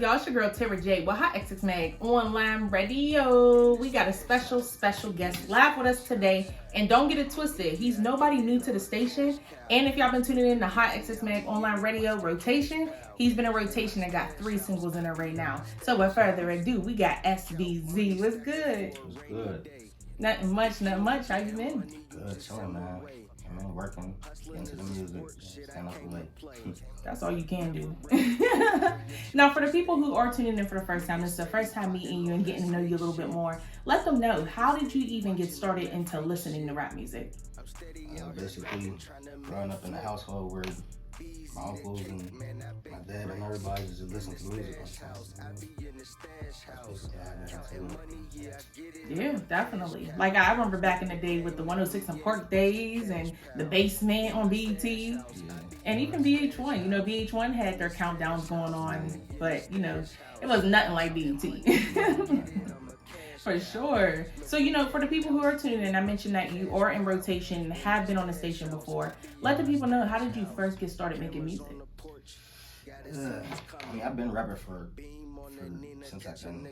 y'all? It's your girl Tara J with HotxxMag Online Radio. We got a special guest live with us today. And don't get it twisted, he's nobody new to the station. And if y'all been tuning in to HotxMag Online Radio rotation, he's been in rotation and got 3 singles in it right now. So without further ado, we got SBZ. What's good? What's good? Nothing much. How you been? Good, chilling, man. I'm working, getting to the music, staying up late. That's all you can do. Now, for the people who are tuning in for the first time, this is the first time meeting you and getting to know you a little bit more. Let them know, how did you even get started into listening to rap music? Basically, growing up in a household where my uncles and my dad and everybody just listen to music all the time. Yeah, definitely. Like, I remember back in the day with the 106 and Park days and the Basement on BET. Yeah. And even VH1. You know, VH1 had their countdowns going on, but, you know, it was nothing like BET. For sure. So, you know, for the people who are tuning in, I mentioned that you are in rotation, have been on the station before. Let the people know, how did you first get started making music? I mean, I've been rapping since I've been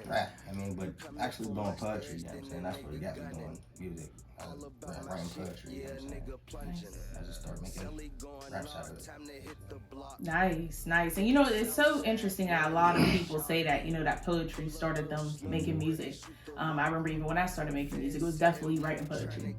rap. I mean, but actually doing poetry, you know what I'm saying? That's what got me doing music. I was writing poetry, you know what I'm saying? I just started making raps out of it. Nice. And you know, it's so interesting that a lot of people say that, you know, that poetry started them making music. I remember even when I started making music, it was definitely writing poetry.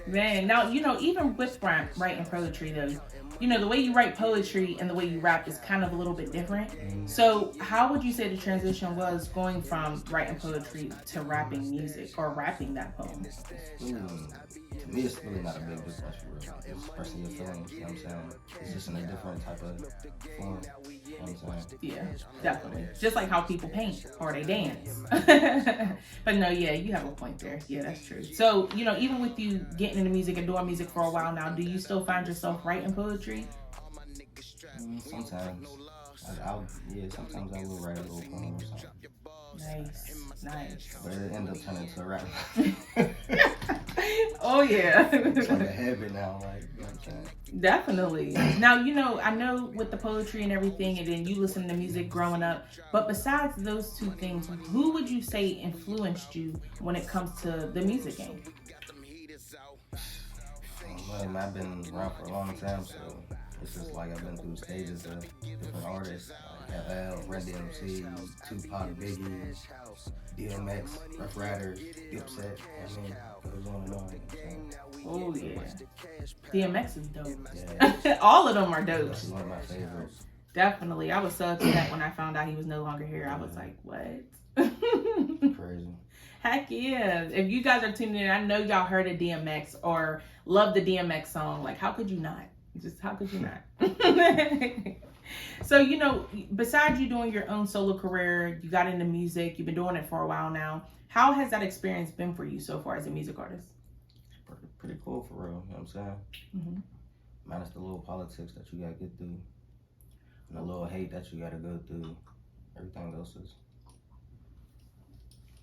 Man, now, you know, even with writing poetry though, you know, the way you write poetry and the way you rap is kind of a little bit different. So how would you say the transition was going from writing poetry to rapping music or rapping that poem? To me, it's really not a big difference for real. It's expressing your feelings, you know what I'm saying? It's just in a different type of form, you know what I'm saying? Yeah, definitely. Just like how people paint or they dance. But no, yeah, you have a point there. Yeah, that's true. So, you know, even with you getting into music and doing music for a while now, do you still find yourself writing poetry? Sometimes. Sometimes I will write a little poem or something. Nice. But it ends up turning into a rap. Oh, yeah. It's like a habit now, like, you know what I'm saying? Definitely. Now, you know, I know with the poetry and everything, and then you listen to music growing up, but besides those two things, who would you say influenced you when it comes to the music game? Well, I've been around for a long time, so it's just like I've been through stages of different artists, like LL, Red DMC, Tupac, Biggie, DMX, Rough Riders, Dipset, I mean, goes on and on. Oh yeah, DMX is dope. Yeah. All of them are dope. That's one of my favorites. Definitely. I was so upset when I found out he was no longer here. I was like, what? Crazy. Heck yeah. If you guys are tuning in, I know y'all heard of DMX or love the DMX song. Like, how could you not? Just how could you not? So, you know, besides you doing your own solo career, you got into music, you've been doing it for a while now. How has that experience been for you so far as a music artist? Pretty cool for real, you know what I'm saying? Mm-hmm. Minus the little politics that you gotta get through, and the little hate that you gotta go through. Everything else is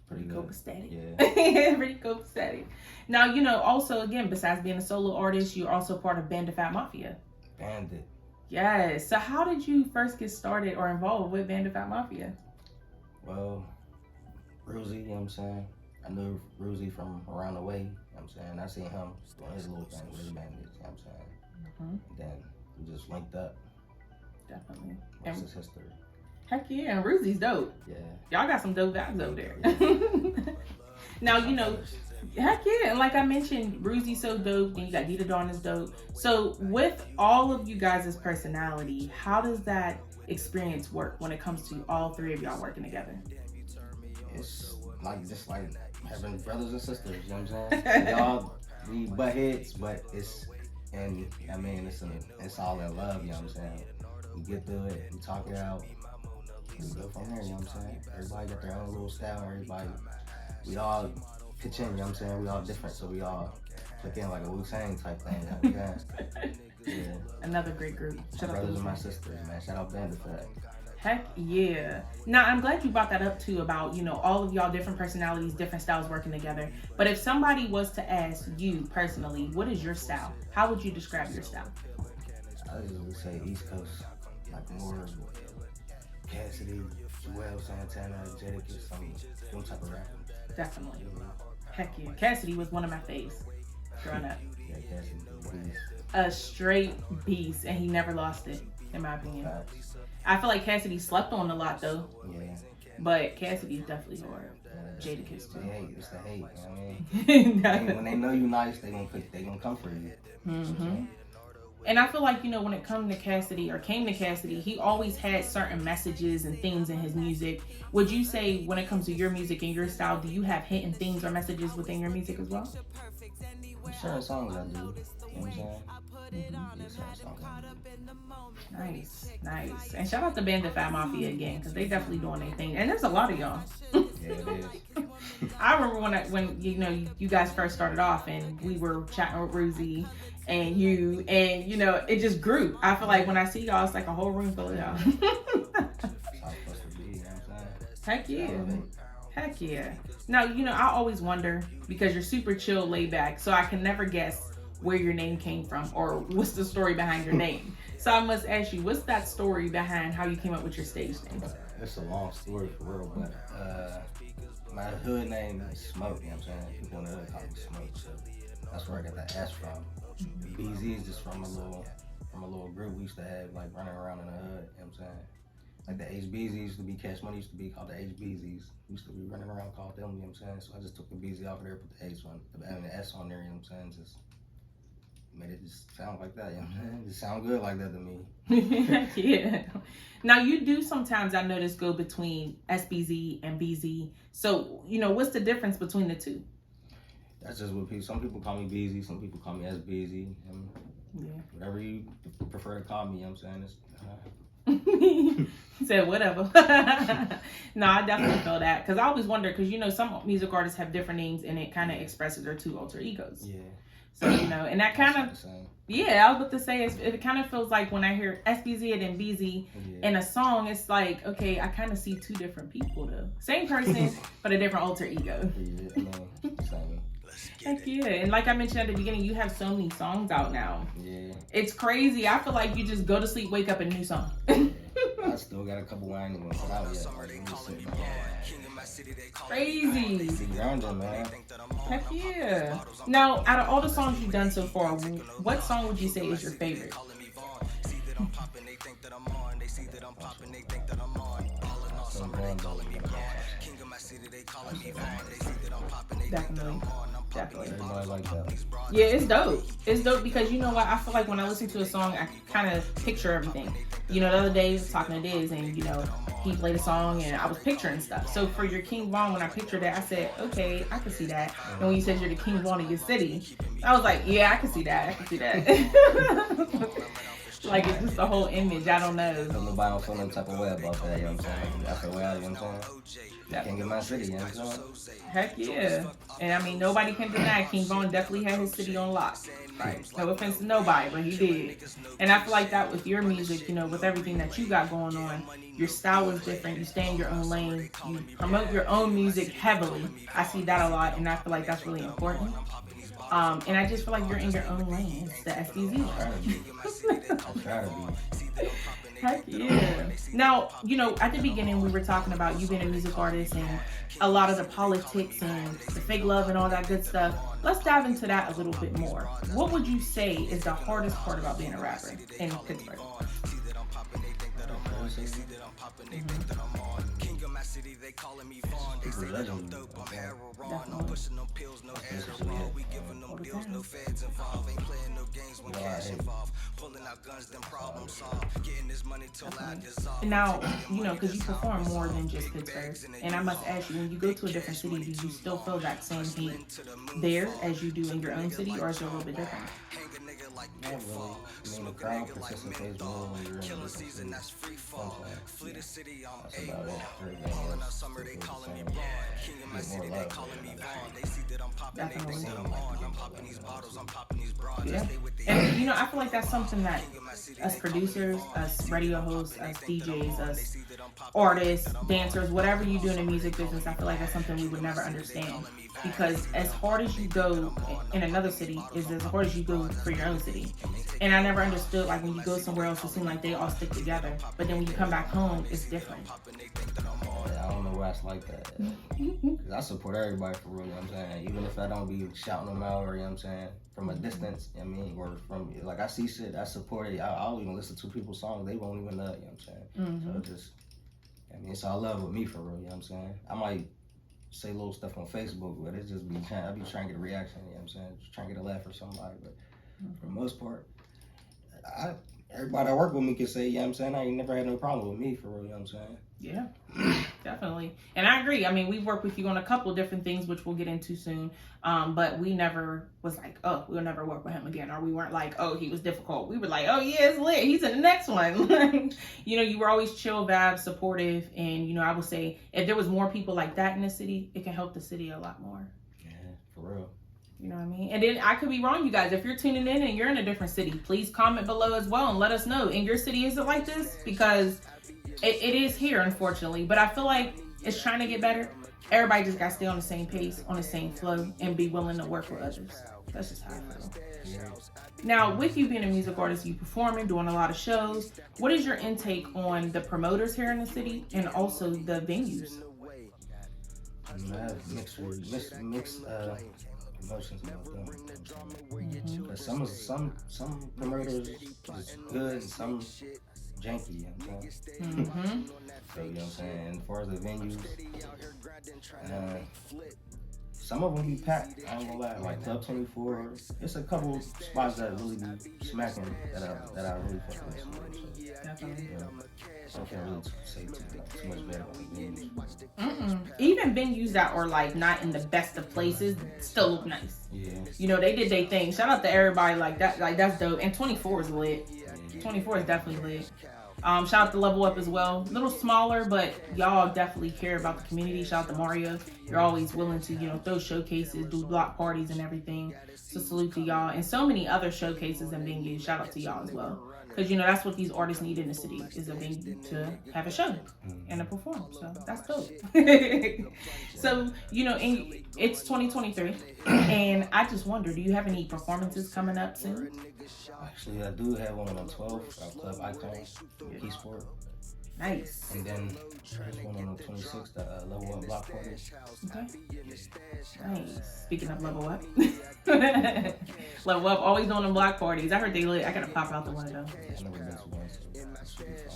pretty good. Copacetic. Yeah. Pretty copacetic. Now, you know, also, again, besides being a solo artist, you're also part of Bandit Fat Mafia. Bandit. Yes. So how did you first get started or involved with Bandit Fat Mafia? Well, Ruzy, you know what I'm saying? I knew Ruzy from around the way, you know what I'm saying? I seen him doing his little thing with his bandits, you know what I'm saying? Mm-hmm. Then we just linked up. Definitely. What's his history? Heck yeah, and Ruzy's dope. Yeah. Y'all got some dope vibes over there. Now, you know, heck yeah, and like I mentioned, Ruzy's so dope, and you got Dita Dawn is dope. So with all of you guys' personality, how does that experience work when it comes to all 3 of y'all working together? It's like just like having brothers and sisters, you know what I'm saying? We butt heads, but it's all in love, you know what I'm saying? We get through it, we talk it out, we go from there, you know what I'm saying? Everybody got their own little style, we all pitch in, you know what I'm saying? We all different, so we all click in like a Wu-Tang type thing, you know what I'm saying? Yeah. Another great group. My brothers and my sisters, man. Shout out Bandit for that. Heck yeah. Now, I'm glad you brought that up too about, you know, all of y'all different personalities, different styles working together. But if somebody was to ask you personally, what is your style? How would you describe your style? I usually say East Coast, like more Cassidy, Joel Santana, Jadakiss, some type of rapper. Definitely. Heck yeah. Cassidy was one of my faves growing up. Yeah, Cassidy was a beast. A straight beast, and he never lost it, in my opinion. I feel like Cassidy slept on a lot, though. Yeah. But Cassidy's definitely hard. Jadakiss, too. It's the hate, you know what I mean? No. When they know you nice, they gonna come for you. Mm-hmm. And I feel like, when it came to Cassidy, he always had certain messages and things in his music. Would you say, when it comes to your music and your style, do you have hidden things or messages within your music as well? Certain songs I do. You know what I'm saying? Yeah, certain songs I do. Nice. And shout out to Bandit Fat Mafia again, because they definitely doing their thing. And there's a lot of y'all. Yeah, it is. I remember when you guys first started off and we were chatting with Ruzy and you, and it just grew. I feel like when I see y'all, it's like a whole room full of y'all. Heck yeah. Now, I always wonder, because you're super chill, laid back, so I can never guess where your name came from or what's the story behind your name. So I must ask you, what's that story behind how you came up with your stage name? It's a long story for real, but my hood name is Smoke, you know what I'm saying? People in the hood call me Smoke, so that's where I got that S from. BZ is just from a little group we used to have, like running around in the hood, you know what I'm saying? Like the HBZ used to be Cash Money, used to be called the HBZs. We used to be running around called them, you know what I'm saying? So I just took the BZ off of there, put the S on there, you know what I'm saying? Just made it just sound like that, you know what I'm saying? It just sound good like that to me. Yeah. Now you do sometimes, I notice, go between SBZ and BZ. So, what's the difference between the two? That's just what some people call me BZ, some people call me SBZ. Whatever you prefer to call me, you know what I'm saying? He said whatever. No, I definitely feel that, because I always wonder, because some music artists have different names and it kind of expresses their two alter egos. Yeah. So and that kind of, I was about to say, it kind of feels like when I hear SBZ and BZ in a song, it's like, okay, I kind of see two different people though, same person but a different alter ego. Heck yeah. And like I mentioned at the beginning, you have so many songs out now. Yeah. It's crazy. I feel like you just go to sleep, wake up, a new song. I still got a couple I ain't even put out yet. Crazy. Grounded, man. Heck yeah. Now, out of all the songs you've done so far, what song would you say is your favorite? Definitely. Everybody like that. Yeah, it's dope. It's dope because you know what? I feel like when I listen to a song, I kind of picture everything. The other day I was talking to Diz and, he played a song and I was picturing stuff. So for your King Von, when I pictured that, I said, okay, I can see that. And when you said you're the King Von of your city, I was like, yeah, I can see that. Like, it's just the whole image. I don't know. Nobody don't feel no type of way about that, you know what I'm saying? That's the way I, you know what I'm saying? Can't get my city, you know what I'm saying? Heck yeah. And I mean, nobody can deny King Von definitely had his city on lock. Right. No offense to nobody, but he did. And I feel like that with your music, with everything that you got going on, your style is different. You stay in your own lane. You promote your own music heavily. I see that a lot, and I feel like that's really important. And I just feel like you're in your own lane. It's the SBZ. I'm trying to be. Heck yeah. Now, at the beginning we were talking about you being a music artist and a lot of the politics and the fake love and all that good stuff. Let's dive into that a little bit more. What would you say is the hardest part about being a rapper in Pittsburgh? Now, because you perform more than just Pittsburgh, and I must ask you, when you go to a different city, do you still feel that same heat there as you do in your own city, or is it a little bit different? Not really. I mean, the crowd participates more when you're in a different city. That's about it. Definitely. Yeah. And I feel like that's something that us producers, us radio hosts, us DJs, us artists, dancers, whatever you do in the music business, I feel like that's something we would never understand. Because as hard as you go in another city is as hard as you go for your own city. city. And I never understood, like, when you go somewhere else, it seems like they all stick together. But then when you come back home, it's different. Oh, yeah, I don't know why it's like that. Cause I support everybody for real, you know what I'm saying? Even if I don't be shouting them out or, you know what I'm saying, from a distance, I mean, or from, like, I see shit, I support it. I'll even listen to people's songs, they won't even know, you know what I'm saying? So it just, I mean, it's all love with me for real, you know what I'm saying? I might say little stuff on Facebook, but it's just I be trying to get a reaction, you know what I'm saying? Just trying to get a laugh for somebody, but for the most part, everybody that work with me can say, you know what I'm saying, I ain't never had no problem with me for real, you know what I'm saying? Yeah, definitely. And I agree. I mean, we've worked with you on a couple different things, which we'll get into soon. But we never was like, oh, we'll never work with him again. Or we weren't like, oh, he was difficult. We were like, oh, yeah, it's lit. He's in the next one. You know, you were always chill, vibe, supportive. And, you know, I would say if there was more people like that in the city, it can help the city a lot more. Yeah, for real. You know what I mean? And then I could be wrong, you guys. If you're tuning in and you're in a different city, please comment below as well and let us know. In your city, is it like this? Because it is here, unfortunately. But I feel like it's trying to get better. Everybody just got to stay on the same pace, on the same flow, and be willing to work with others. That's just how I feel. Yeah. Now, with you being a music artist, you performing, doing a lot of shows, what is your intake on the promoters here in the city and also the venues? I have mixed emotions about them. But some promoters is good and some janky, you know what I'm saying? So, you know what I'm saying? And as far as the venues, some of them be packed, I ain't gonna lie, like Club 24. It's a couple spots that really be smacking that I really fuck with. Definitely. Yeah. So I can't really say too much better about the venues. Even venues that are like not in the best of places still look nice. Yeah. You know, they did their thing. Shout out to everybody like that. Like, that's dope. And 24 is lit. 24 is definitely lit. Shout out to Level Up as well. A little smaller, but y'all definitely care about the community. Shout out to Mario. You're always willing to, you know, throw showcases, do block parties and everything. So salute to y'all. And so many other showcases and venues. Shout out to y'all as well. Because, you know, that's what these artists need in the city, is a venue to have a show and to perform. So that's dope. So, you know, it's 2023. And I just wonder, do you have any performances coming up soon? Actually, I do have one on the 12th, Club Icon, Peaceport. Nice. And then there's one on the 26th, Level Up Block Party. Okay. Nice. Speaking of Level Up. Level Up, always doing them block parties. I heard they lit. I gotta pop out the one of them. I've never been to one, so that should be fun.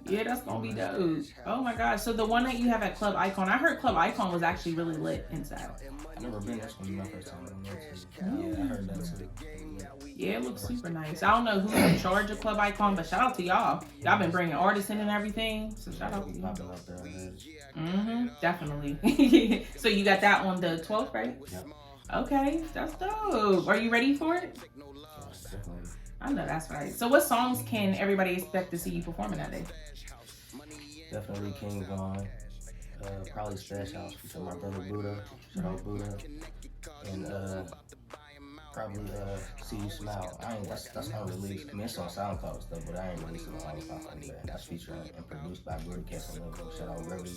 Yeah, that's gonna be dope. Oh my gosh. So the one that you have at Club Icon, I heard Club Icon was actually really lit inside. I've never been. That's gonna be my first time. Yeah, I heard that too. Yeah, it looks super nice. I don't know who's in charge of Club Icon, but shout out to y'all. Y'all been bringing artists in and everything. So shout out to you. Popping out there, I heard. Definitely. So you got that on the 12th, right? Yep. Okay, that's dope. Are you ready for it? Definitely. I know that's right. So what songs can everybody expect to see you performing that day? Definitely King Von. Probably Stash House featuring my brother Buddha. Shout out Buddha. And probably See You Smile. That's unreleased. I mean, it's on SoundCloud and stuff, but I ain't releasing it on SoundCloud anywhere. That's featuring and produced by Brody Casanova. Shout out Brody.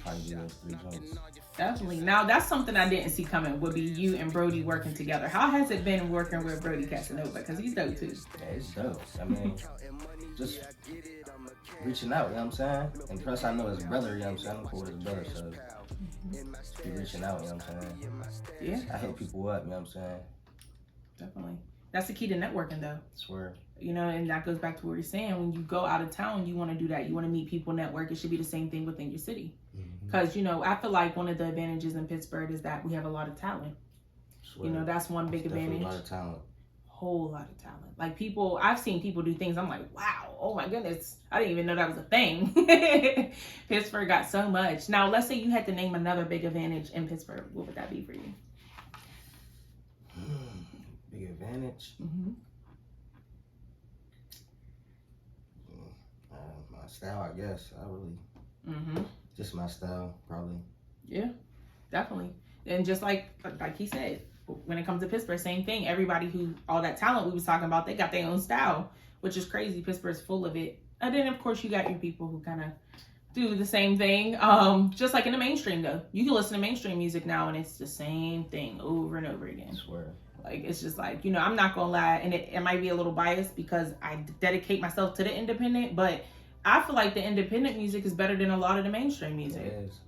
Probably do those 3 joints. Definitely. Now that's something I didn't see coming, would be you and Brody working together. How has it been working with Brody Casanova? Because he's dope too. Yeah, it's dope. I mean, just reaching out, you know what I'm saying? And plus I know his brother, you know what I'm saying? I'm cool with his brother, so just be reaching out, you know what I'm saying? Yeah. I hit people up, you know what I'm saying? Definitely. That's the key to networking though. I swear. You know, and that goes back to what you're saying. When you go out of town, you want to do that. You want to meet people, network. It should be the same thing within your city. Because, you know, I feel like one of the advantages in Pittsburgh is that we have a lot of talent. You know, that's one big advantage. A lot of talent. Whole lot of talent. Like people, I've seen people do things. I'm like, wow, oh my goodness. I didn't even know that was a thing. Pittsburgh got so much. Now, let's say you had to name another big advantage in Pittsburgh. What would that be for you? Big advantage? My style, I guess. Just my style, probably. Yeah, definitely. And just like he said, when it comes to Pittsburgh, same thing. Everybody who, all that talent we was talking about, they got their own style, which is crazy. Pittsburgh's full of it. And then, of course, you got your people who kind of do the same thing. Just like in the mainstream, though. You can listen to mainstream music now, and it's the same thing over and over again. I swear. Like, it's just like, you know, I'm not gonna lie, and it might be a little biased because I dedicate myself to the independent, but I feel like the independent music is better than a lot of the mainstream music. It is.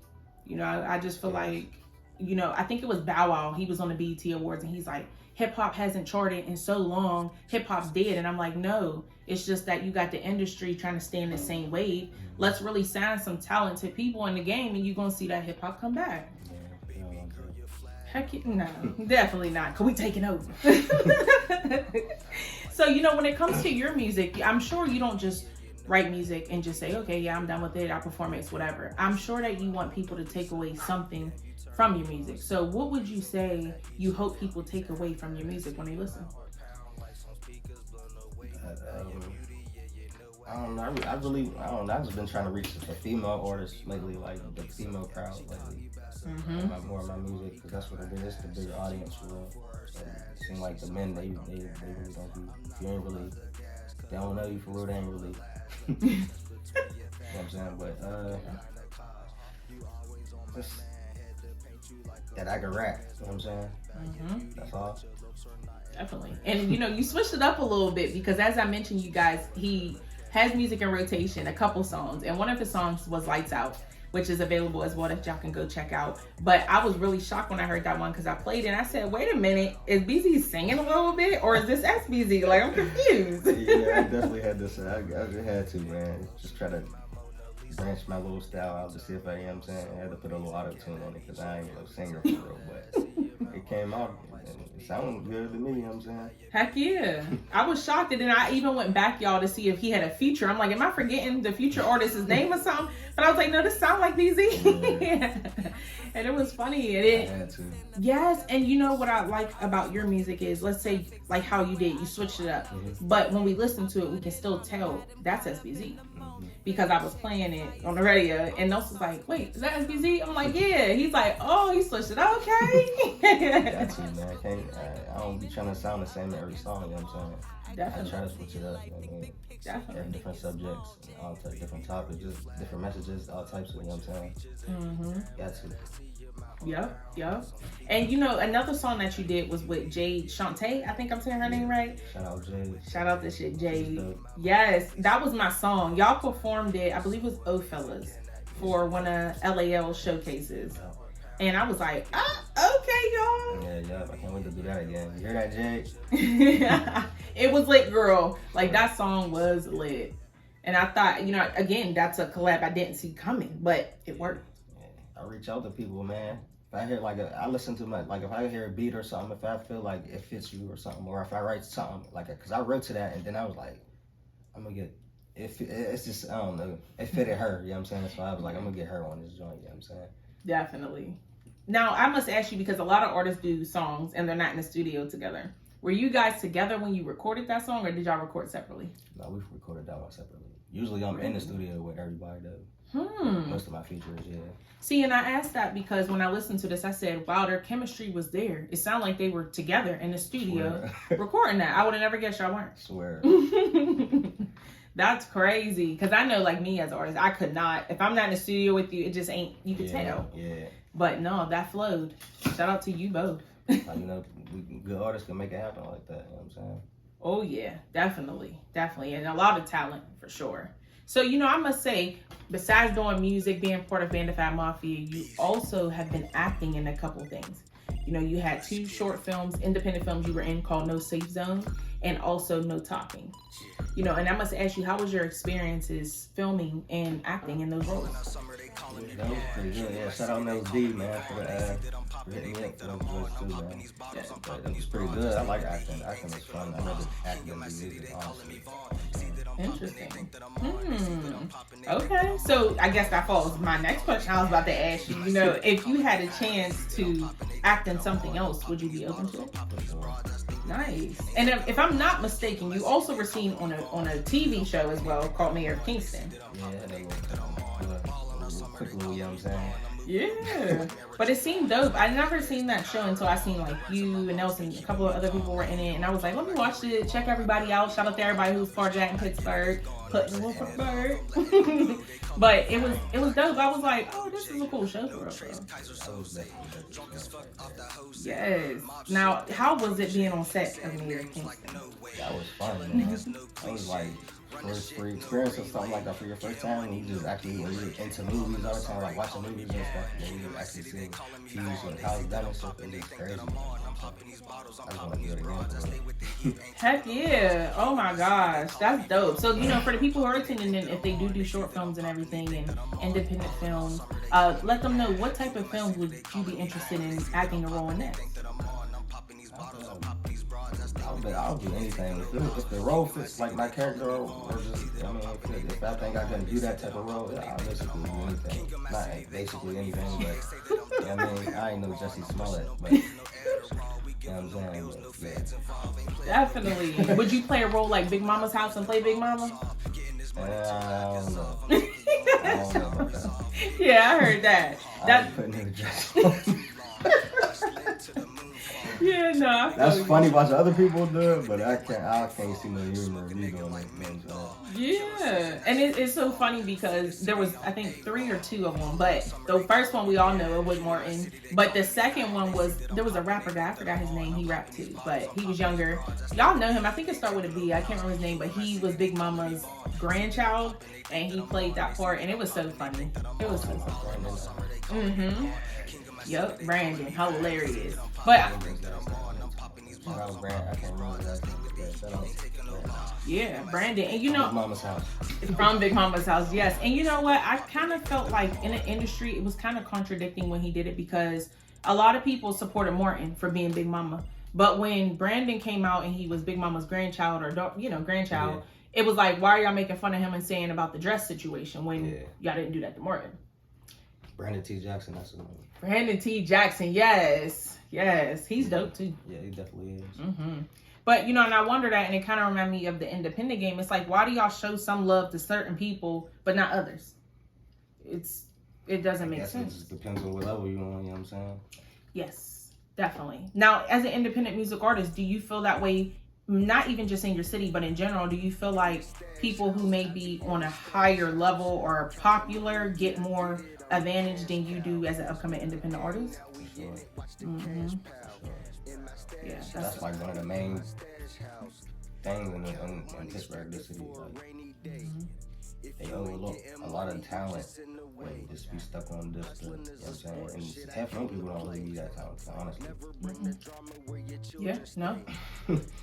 You know, I just feel like, you know, I think it was Bow Wow. He was on the BET Awards and he's like, hip hop hasn't charted in so long. Hip hop's dead. And I'm like, no, it's just that you got the industry trying to stay in the same wave. Let's really sign some talented people in the game and you're going to see that hip hop come back. Heck, no, definitely not. Cause we taking over. So, you know, when it comes to your music, I'm sure you don't just write music and just say, okay, yeah, I'm done with it. I perform it, whatever. I'm sure that you want people to take away something from your music. So what would you say you hope people take away from your music when they listen? I don't know. I don't know. I've just been trying to reach the female artists lately, like the female crowd lately. More of my music, because that's what it is. It's the bigger audience for real. So it seems like the men, they really don't be. If you ain't really, they don't know you for real. They ain't really. You know what I'm saying? But just that I can rap. You know what I'm saying? That's all. Definitely. And you know, you switched it up a little bit because as I mentioned, you guys, he has music in rotation, a couple songs, and one of his songs was Lights Out, which is available as well that y'all can go check out. But I was really shocked when I heard that one because I played it and I said, wait a minute, is BZ singing a little bit or is this SBZ? Like, I'm confused. Yeah, I definitely had this. I just had to, man. Just try to branch my little style out to see if I am, I'm saying. I had to put a little auto-tune on it because I ain't no singer for real, but it came out and it sounded good to me, you know what I'm saying? Heck yeah. I was shocked, and then I even went back, y'all, to see if he had a feature. I'm like, am I forgetting the future artist's name or something? But I was like, no, this sounds like BZ. Yeah. And it was funny. And I had to. Yes, and you know what I like about your music is, let's say, like how you did, you switched it up. But when we listen to it, we can still tell that's SBZ. Because I was playing it on the radio, and Nelse was like, wait, is that SBZ? I'm like, yeah. He's like, oh, you switched it. Okay. Got to, man. I don't be trying to sound the same in every song, you know what I'm saying? Definitely. I try to switch it up, you know what I mean? Definitely. Different subjects, all types, different topics, just different messages, all types of, you know what I'm saying? Got to. Yep. And you know, another song that you did was with Jade Shantae. I think I'm saying her name right. Shout out Jade. Shout out to shit, Jade. Yes, that was my song. Y'all performed it, I believe it was O Fellas, for one of LAL showcases. And I was like, okay, y'all. Yeah, I can't wait to do that again. You hear that, Jade? It was lit, girl. Like, that song was lit. And I thought, you know, again, that's a collab I didn't see coming, but it worked. I reach out to people, man. If I hear I listen to if I hear a beat or something, if I feel like it fits you or something, or if I write something because I wrote to that and then I was like, I'm gonna get it's just, I don't know, it fitted her, you know what I'm saying? So I was like, I'm gonna get her on this joint, you know what I'm saying? Definitely. Now I must ask you, because a lot of artists do songs and they're not in the studio together. Were you guys together when you recorded that song, or did y'all record separately? No, we recorded that one separately. Usually I'm in the studio with everybody though. Most of my features, yeah. See, and I asked that because when I listened to this, I said, wow, their chemistry was there. It sounded like they were together in the studio recording that. I would have never guessed y'all weren't. Swear. That's crazy. Because I know, like me as an artist, I could not. If I'm not in the studio with you, it just ain't, you can tell. Yeah. But no, that flowed. Shout out to you both. You know, good artists can make it happen like that, you know what I'm saying? Oh, yeah, definitely. And a lot of talent, for sure. So, you know, I must say, besides doing music, being part of Bandified Mafia, you also have been acting in a couple things. You know, you had 2 short films, independent films you were in called No Safe Zone and also No Talking. You know, and I must ask you, how was your experiences filming and acting in those roles? Yeah, that was pretty good. Yeah, shout out Nelse D, man, for hitting me up for those boys too, man. Yeah, but it was pretty good. I like acting. Acting was fun. I never acted in music, honestly. Interesting. Okay, so I guess that falls my next question. I was about to ask you, you know, if you had a chance to act in something else, would you be open to it? Nice. And if I'm not mistaken, you also were seen on a TV show as well called Mayor of Kingston. Yeah, they were quick little, you know what I'm saying? Yeah, but it seemed dope. I never seen that show until I seen like you and Nelse and a couple of other people were in it, and I was like, let me watch it, check everybody out. Shout out to everybody who's part of that in Pittsburgh. putting with a bird. But it was dope. I was like, oh, this is a cool show for us. Yes. Now, how was it being on set of New York Kingston? That was fun, man. That was like for experiencing something like that for your first time, you just actually when you're into movies all the time, like watching movies and stuff, and you actually see views and how it's done and stuff, it's crazy. I just want to do it again. Heck yeah. Oh my gosh. That's dope. So, for the people who are tuning in, if they do short films and everything and independent films, let them know what type of films would you be interested in acting a role in next? I'll do anything. If the role fits like my character role, or just, if I think I can do that type of role, I'll basically do anything. Not basically anything, but I ain't no Jussie Smollett, but you know what I'm saying? But, yeah. Definitely. Would you play a role like Big Mama's House and play Big Mama? I don't know. I don't know about that. Yeah, I heard that. I'm putting in a dress on. Yeah, no. That's funny watching other people do it, but I can't see no humor in me doing it. Yeah, and it's so funny because there was, I think, 3 or 2 of them, but the first one we all know it was Morton, but the second one there was a rapper guy, I forgot his name, he rapped too, but he was younger. Y'all know him, I think it started with a B, I can't remember his name, but he was Big Mama's grandchild, and he played that part, and it was so funny. It was so funny. Yep, Brandon, hilarious. But I can't remember that. yeah, Brandon, and Big Mama's House. From Big Mama's House, yes. And you know what? I kind of felt like in the industry, it was kind of contradicting when he did it because a lot of people supported Morton for being Big Mama. But when Brandon came out and he was Big Mama's grandchild or, grandchild, it was like, why are y'all making fun of him and saying about the dress situation when y'all didn't do that to Morton? Brandon T. Jackson, that's his name. Brandon T. Jackson, yes. Yes, he's dope too. Yeah, he definitely is. But, and I wonder that, and it kind of reminded me of the independent game. It's like, why do y'all show some love to certain people, but not others? It doesn't make sense. It just depends on what level you're on, you know what I'm saying? Yes, definitely. Now, as an independent music artist, do you feel that way, not even just in your city, but in general? Do you feel like people who may be on a higher level or popular get more advantage than you do as an upcoming independent artist? For sure. Yeah, that's like one of the main things in Pittsburgh, this city. Like, they overlook a lot of talent when they just be stuck on this, you know what I'm saying? And half young people don't really need that talent, honestly. Yeah, no.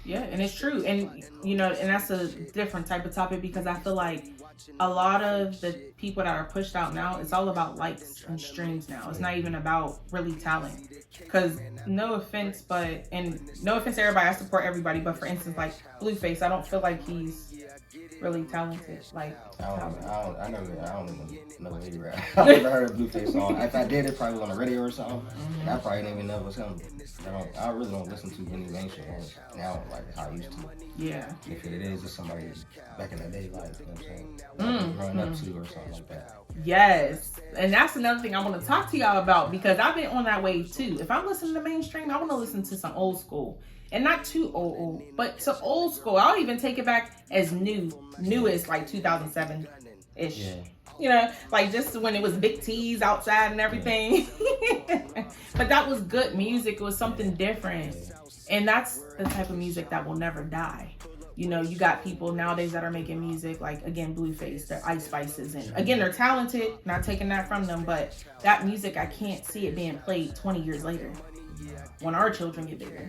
Yeah, and it's true. And, and that's a different type of topic because I feel like a lot of the people that are pushed out now, it's all about likes and streams now. It's not even about really talent. Because no offense to everybody, I support everybody, but for instance, like Blueface, I don't feel like he's really talented. Like, I don't even know what he rap. I've never heard a Blueface song. If I did, it probably on the radio or something. I probably didn't even know it was him. I really don't listen to any mainstream now like how I used to. Yeah. If it is, it's somebody back in the day, like, you know what I'm saying? Growing up to or something like that. Yes. And that's another thing I want to talk to y'all about because I've been on that wave too. If I'm listening to mainstream, I want to listen to some old school. And not too old, but to old school. I'll even take it back as newest, like 2007-ish. Yeah. Like just when it was big T's outside and everything. But that was good music. It was something different. And that's the type of music that will never die. You got people nowadays that are making music like, again, Blueface, they're Ice Spices. And again, they're talented, not taking that from them. But that music, I can't see it being played 20 years later. When our children get bigger.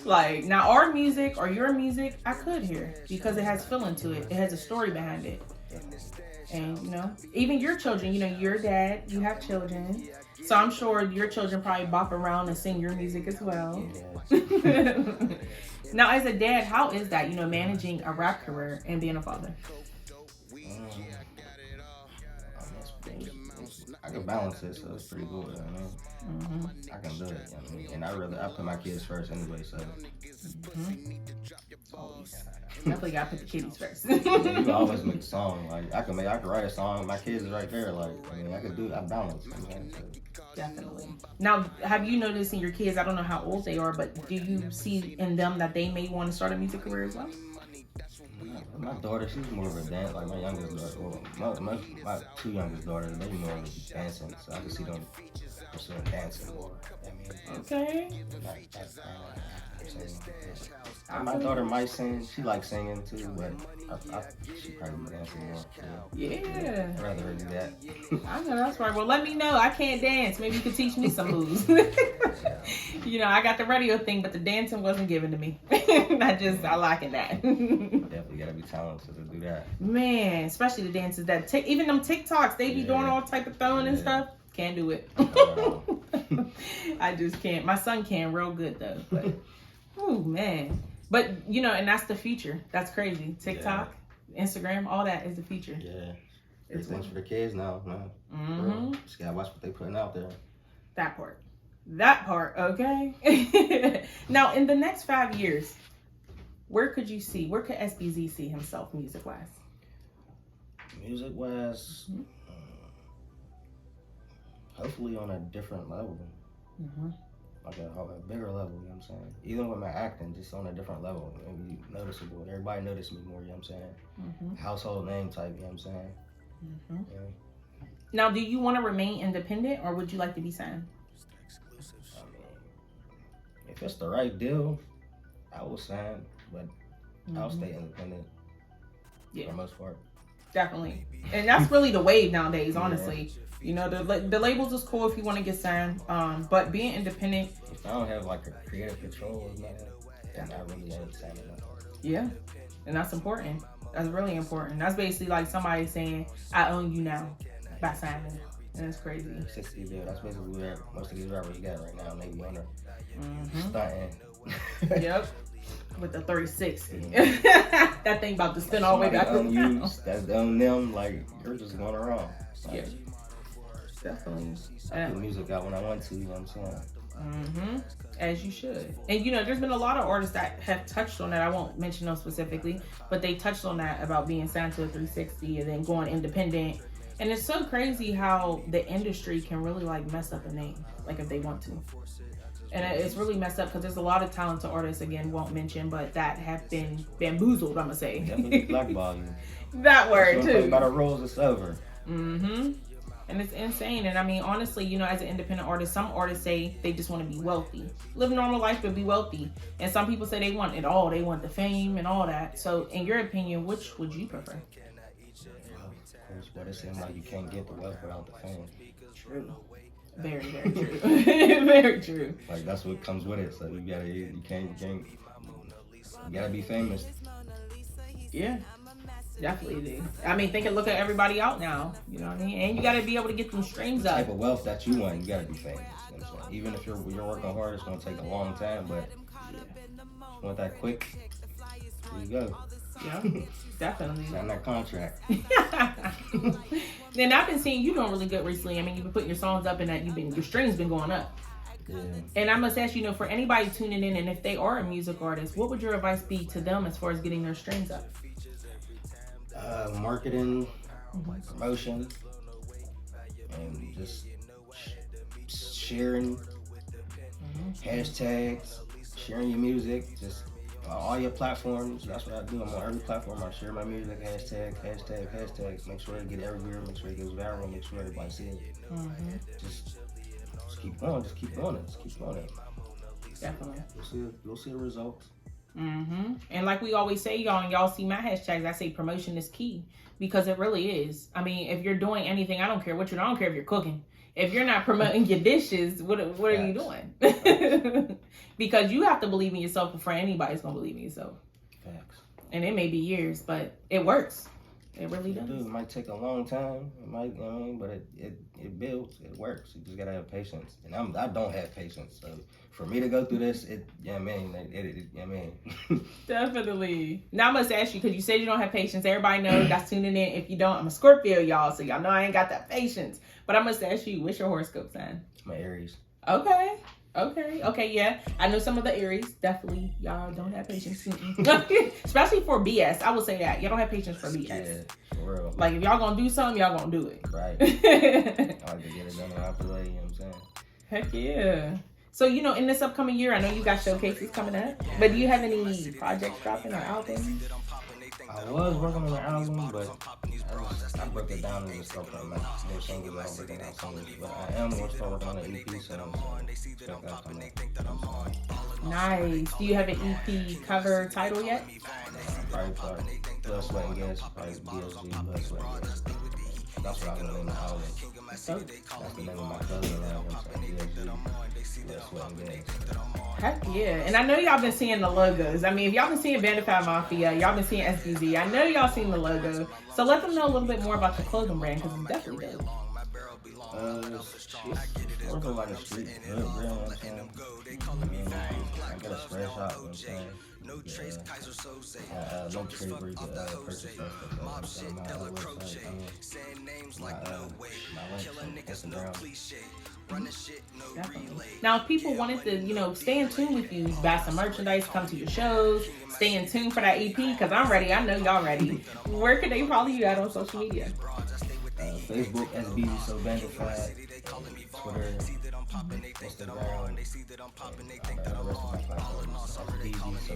Like, now our music or your music, I could hear because it has feeling to it. It has a story behind it. And, even your children, your dad, you have children. So I'm sure your children probably bop around and sing your music as well. Now, as a dad, how is that, managing a rap career and being a father? I can balance it, so it's pretty good. I can do it. And I put my kids first anyway, so. Definitely gotta put the kiddies first. You can always make a song. Like I can write a song. My kids is right there. Like I can do. I balance. Definitely. Now, have you noticed in your kids? I don't know how old they are, but do you see in them that they may want to start a music career as well? My daughter, she's more of a dance. Like my youngest daughter, well, my two youngest daughters, they more of dancing. So I can see them pursuing dancing more. Okay. My daughter might sing. She likes singing too, but she probably dancing more. Yeah. I'd rather her do that. I know that's right. Well, let me know. I can't dance. Maybe you could teach me some moves. You know, I got the radio thing, but the dancing wasn't given to me. I like that. Definitely gotta be talented to do that. Man, especially the dances that even them TikToks, they be doing all type of throwing and stuff. Can't do it. I just can't. My son can real good though. But oh man. But you know, and that's the future. That's crazy. TikTok, Instagram, all that is the future. Yeah. Everything's for the kids now, man. Mm-hmm. Just gotta watch what they putting out there. That part, okay. Now, in the next 5 years, where could SBZ see himself music-wise? Music-wise, hopefully on a different level. Like a bigger level, you know what I'm saying? Even with my acting, just on a different level. Maybe noticeable. Everybody notice me more, you know what I'm saying? Household name type, you know what I'm saying? Yeah. Now, do you want to remain independent or would you like to be signed? I mean, if it's the right deal, I will sign, but I'll stay independent for the most part. Definitely. And that's really the wave nowadays, honestly. You know, the labels is cool if you want to get signed, but being independent. If I don't have like a creative control of nothing, then I really ain't signing up. Yeah, and that's important. That's really important. That's basically like somebody saying, I own you now by signing. And it's crazy. 60 deal. That's basically where most of these rappers got right now. Maybe on stunting. Yep. With the 360. That thing about to spin all the way back around. That's on them. Like, you're just going around. Like, yeah. Definitely. I put music out when I want to, you know what I'm saying? As you should. And you know, there's been a lot of artists that have touched on that. I won't mention them specifically, but they touched on that about being signed to a 360 and then going independent. And it's so crazy how the industry can really like mess up a name, like if they want to. And it's really messed up because there's a lot of talented artists, again, won't mention, but that have been bamboozled, I'm gonna say. Definitely blackball you. That word too. By the rules, it's over. And it's insane. And I mean, honestly, you know, as an independent artist, some artists say they just want to be wealthy. Live a normal life, but be wealthy. And some people say they want it all. They want the fame and all that. So in your opinion, which would you prefer? Of course, but it seems like you can't get the wealth without the fame. True. Very, very true. Very true. Like, that's what comes with it. So you gotta be famous. Yeah. Definitely do. I mean, look at everybody out now. You know what I mean? And you got to be able to get them streams up. The type of wealth that you want, you got to be famous. You know what I'm saying? Even if you're working hard, it's going to take a long time, but if you want that quick, here you go. Yeah, definitely. Sign that contract. Then I've been seeing you doing really good recently. I mean, you've been putting your songs up and that your streams been going up. Yeah. And I must ask you, for anybody tuning in, and if they are a music artist, what would your advice be to them as far as getting their streams up? Marketing, promotion, and just sharing, hashtags, sharing your music, just all your platforms. That's what I do. I'm on every platform. I share my music, hashtags. Make sure it get everywhere. Make sure it goes viral. Make sure everybody see it. Just keep going. Just keep doing it. Definitely. You'll see the results. And like we always say, y'all, and y'all see my hashtags, I say promotion is key, because it really is. I mean, if you're doing anything, I don't care what you're doing. I don't care if you're cooking. If you're not promoting your dishes, what are you doing? Because you have to believe in yourself before anybody's gonna believe in yourself. Facts. And it may be years, but it works. It really does. It might take a long time. It might, but it builds. It works. You just gotta have patience. And I don't have patience. So for me to go through this, Definitely. Now I must ask you, because you said you don't have patience. Everybody knows that's tuning in. If you don't, I'm a Scorpio, y'all. So y'all know I ain't got that patience. But I must ask you, what's your horoscope sign? My Aries. Okay, yeah. I know some of the Aries, definitely, y'all don't have patience. Especially for BS. I would say that. Y'all don't have patience for BS. Yeah, for real. Like, if y'all gonna do something, y'all gonna do it. Right. I like to get it done out the way, you know what I'm saying? Heck yeah. So, in this upcoming year, I know you got showcases coming up, but do you have any projects dropping or albums? I was working on an album, but I broke it down and just started putting new singles out, breaking down singles. But I am going to start working on an EP soon, so expect that coming up. Nice. Do you have an EP cover title yet? Probably Blood, Sweat, and Gas, probably BSG, Blood, Sweat, and Gas. That's what I'm going to name the album. So, That's the name of my cousin album, so BSG, Blood, Sweat, and Gas. heck yeah. And I know y'all been seeing the logos. I mean, if y'all been seeing Bandify Mafia, y'all been seeing SBZ. I know y'all seen the logo. So let them know a little bit more about your clothing brand, because it's definitely dope. It's working like a street hood brand, you know what I'm saying? I got a spread shop, you know what I'm saying? No trade where you can purchase stuff. My website, my links, Definitely. Now, if people wanted to, stay in tune with you, buy some merchandise, come to your shows, stay in tune for that EP, because I'm ready. I know y'all ready. Where can they follow you at on social media? Facebook, SBZ, so Bandified, Twitter, Instagram, the rest of my platforms, SBZ, so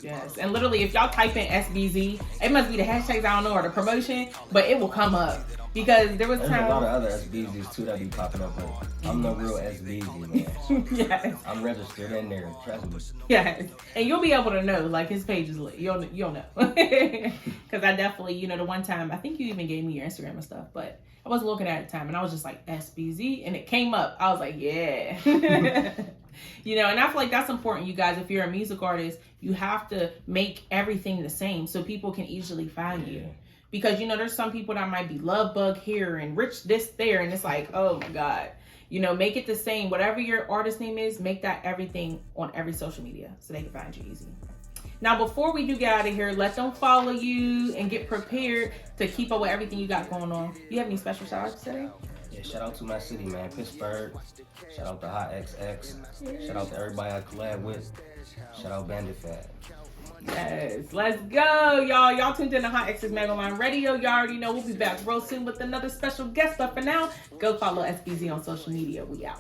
Yes, and literally, if y'all type in SBZ, it must be the hashtags, I don't know, or the promotion, but it will come up. Because there was There's a lot of other SBZs too that be popping up, but I'm no real SBZ, man. Yes. I'm registered in there, trust me. Yes, and you'll be able to know, like, his page is lit. You'll know. Because I definitely, the one time, I think you even gave me your Instagram and stuff, but I wasn't looking at it at the time, and I was just like, SBZ, and it came up. I was like, yeah. And I feel like that's important, you guys. If you're a music artist, you have to make everything the same so people can easily find you. Because, there's some people that might be Love Bug here and Rich this there, and it's like, oh my God. Make it the same. Whatever your artist name is, make that everything on every social media so they can find you easy. Now, before we do get out of here, let them follow you and get prepared to keep up with everything you got going on. You have any special shout outs today? Yeah, shout out to my city, man, Pittsburgh. Shout out to HotxX. Shout out to everybody I collab with. Shout out Bandify. Yes, let's go, y'all. Y'all tuned in to HotxMagOnlineRadio. Y'all already know we'll be back real soon with another special guest. But for now, go follow SBZ on social media. We out.